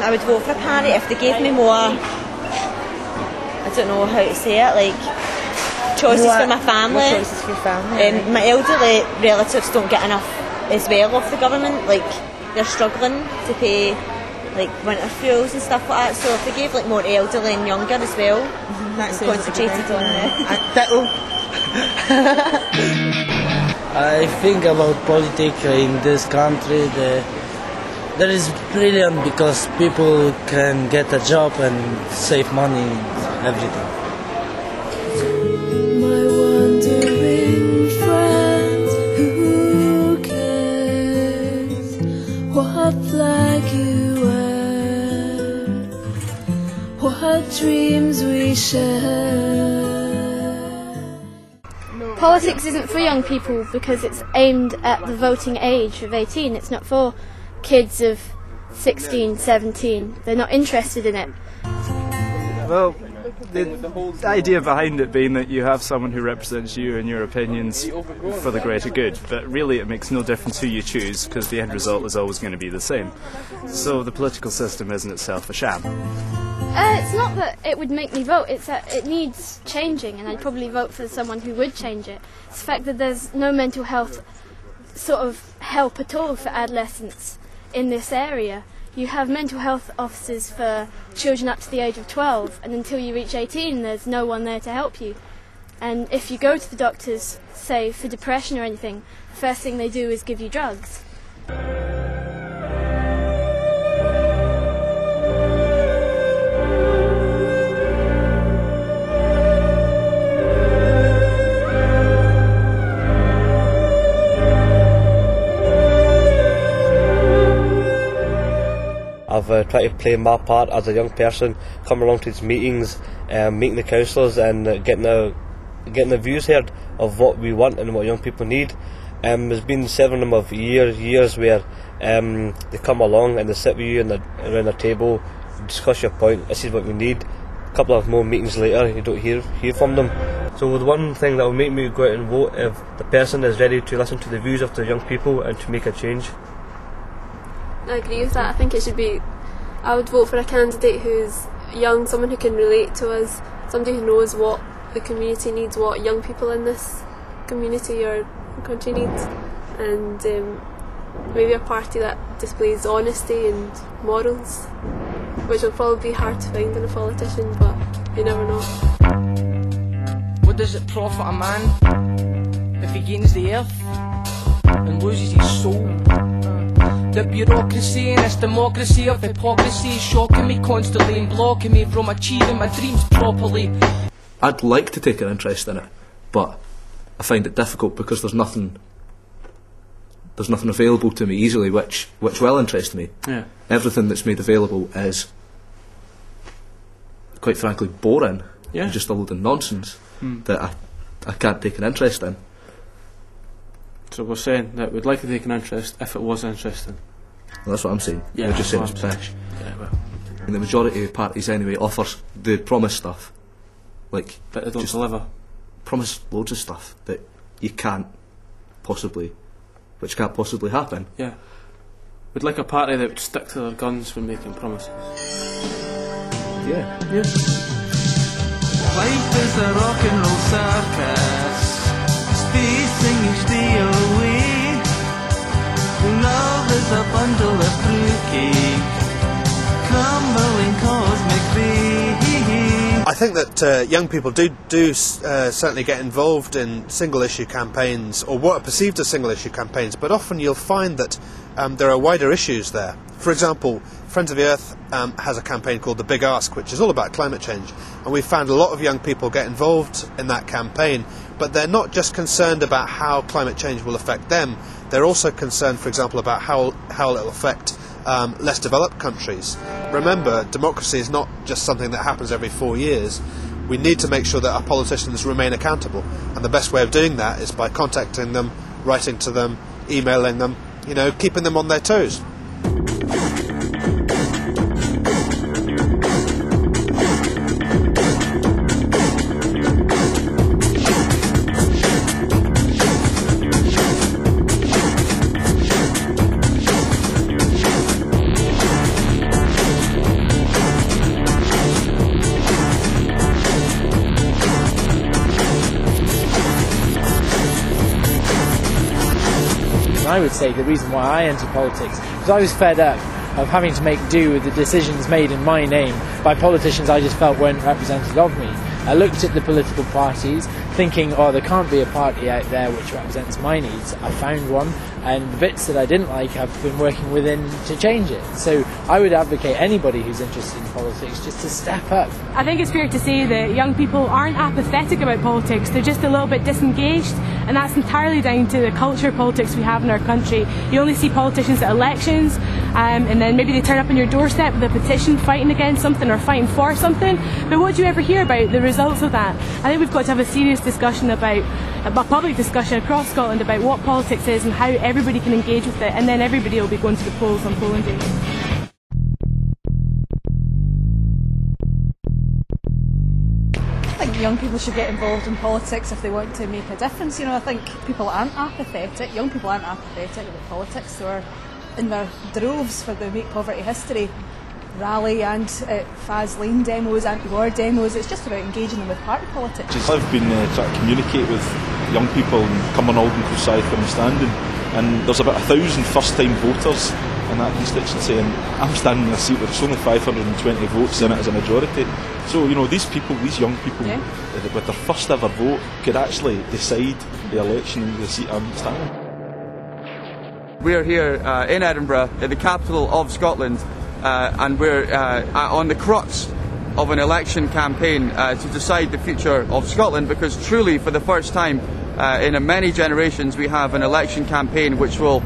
I would vote for a party if they gave me more, I don't know how to say it, like choices for my family. More choices for your family. My elderly relatives don't get enough as well off the government, like they're struggling to pay like winter fuels and stuff like that, so if they gave like more elderly and younger as well, concentrated on I think about politics in this country, that is brilliant because people can get a job and save money and everything. My wandering friend, who cares what flag you wear, what dreams we share? Politics isn't for young people because it's aimed at the voting age of 18. It's not for kids of 16, 17. They're not interested in it. Well, the idea behind it being that you have someone who represents you and your opinions for the greater good, but really it makes no difference who you choose because the end result is always going to be the same. So the political system isn't itself a sham. It's not that it would make me vote, it's that it needs changing, and I'd probably vote for someone who would change it. It's the fact that there's no mental health sort of help at all for adolescents in this area. You have mental health officers for children up to the age of 12, and until you reach 18 there's no one there to help you. And if you go to the doctors, say for depression or anything, the first thing they do is give you drugs. I've tried to play my part as a young person, come along to these meetings, meeting the councillors and getting the views heard of what we want and what young people need. There's been several of years where they come along and they sit with you around a table, discuss your point, this is what we need. A couple of more meetings later, you don't hear from them. So the one thing that will make me go out and vote if the person is ready to listen to the views of the young people and to make a change. I agree with that. I think it should be, I would vote for a candidate who's young, someone who can relate to us, somebody who knows what the community needs, what young people in this community or country need, and maybe a party that displays honesty and morals, which will probably be hard to find in a politician, but you never know. What does it profit a man if he gains the earth and loses his soul? The bureaucracy and this democracy of hypocrisy is shocking me constantly and blocking me from achieving my dreams properly. I'd like to take an interest in it, but I find it difficult because there's nothing available to me easily which will interest me. Yeah. Everything that's made available is, quite frankly, boring. Yeah. And just a load of nonsense that I can't take an interest in. So we're saying that we'd like to take an interest if it was interesting. Well, that's what I'm saying. Yeah, we're just saying it's pish. Yeah, well. And the majority of parties anyway offers the promise stuff. Like, but they don't deliver. Promise loads of stuff that you can't possibly happen. Yeah. We'd like a party that would stick to their guns when making promises. Yeah. Life is a rock and roll circus, spacing each day away. Love is a bundle of fruitcake, crumbling cosmic ray. I think that young people do certainly get involved in single-issue campaigns, or what are perceived as single-issue campaigns, but often you'll find that there are wider issues there. For example, Friends of the Earth has a campaign called The Big Ask, which is all about climate change, and we've found a lot of young people get involved in that campaign, but they're not just concerned about how climate change will affect them, they're also concerned, for example, about how it will affect less developed countries. Remember, democracy is not just something that happens every 4 years. We need to make sure that our politicians remain accountable, and the best way of doing that is by contacting them, writing to them, emailing them, keeping them on their toes. I would say the reason why I entered politics was I was fed up of having to make do with the decisions made in my name by politicians I just felt weren't representative of me. I looked at the political parties thinking, oh, there can't be a party out there which represents my needs. I found one, and the bits that I didn't like I've been working within to change it. So I would advocate anybody who's interested in politics just to step up. I think it's fair to say that young people aren't apathetic about politics, they're just a little bit disengaged, and that's entirely down to the culture of politics we have in our country. You only see politicians at elections, and then maybe they turn up on your doorstep with a petition fighting against something or fighting for something, but what do you ever hear about the results of that? I think we've got to have a serious discussion about a public discussion across Scotland about what politics is and how everybody can engage with it, and then everybody will be going to the polls on polling day. I think young people should get involved in politics if they want to make a difference. I think people aren't apathetic, young people aren't apathetic about politics, so are in their droves for the Make Poverty History rally and Faz Lane demos, anti-war demos. It's just about engaging them with party politics. I've been trying to communicate with young people in Cumbernauld and Clwysarth where I'm standing, and there's about 1,000 first-time voters in that constituency, and I'm standing in a seat where there's only 520 votes in it as a majority. So, these people, these young people, with their first ever vote, could actually decide the election in the seat I'm standing. We're here in Edinburgh, in the capital of Scotland, and we're on the crux of an election campaign to decide the future of Scotland, because truly, for the first time in many generations, we have an election campaign which will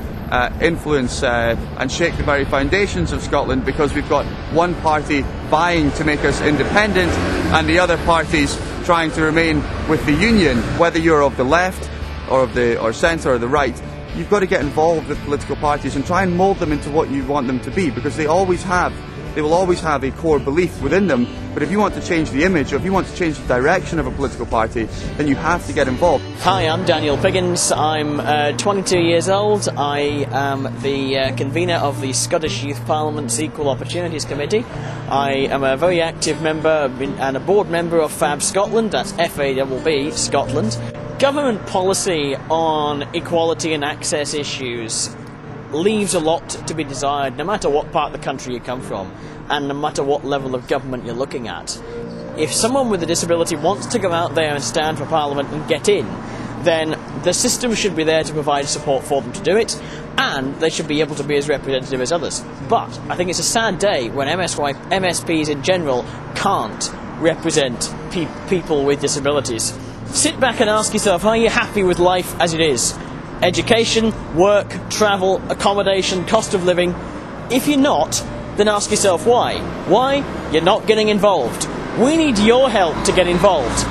influence and shake the very foundations of Scotland, because we've got one party vying to make us independent and the other parties trying to remain with the Union. Whether you're of the left or centre or the right, you've got to get involved with political parties and try and mould them into what you want them to be, because they will always have a core belief within them. But if you want to change the image, or if you want to change the direction of a political party, then you have to get involved. Hi, I'm Daniel Piggins. I'm 22 years old. I am the convener of the Scottish Youth Parliament's Equal Opportunities Committee. I am a very active member and a board member of FAB Scotland, that's FABB Scotland. Government policy on equality and access issues leaves a lot to be desired, no matter what part of the country you come from and no matter what level of government you're looking at. If someone with a disability wants to go out there and stand for Parliament and get in, then the system should be there to provide support for them to do it, and they should be able to be as representative as others. But I think it's a sad day when MSPs in general can't represent people with disabilities. Sit back and ask yourself, are you happy with life as it is? Education, work, travel, accommodation, cost of living. If you're not, then ask yourself why. Why? You're not getting involved. We need your help to get involved.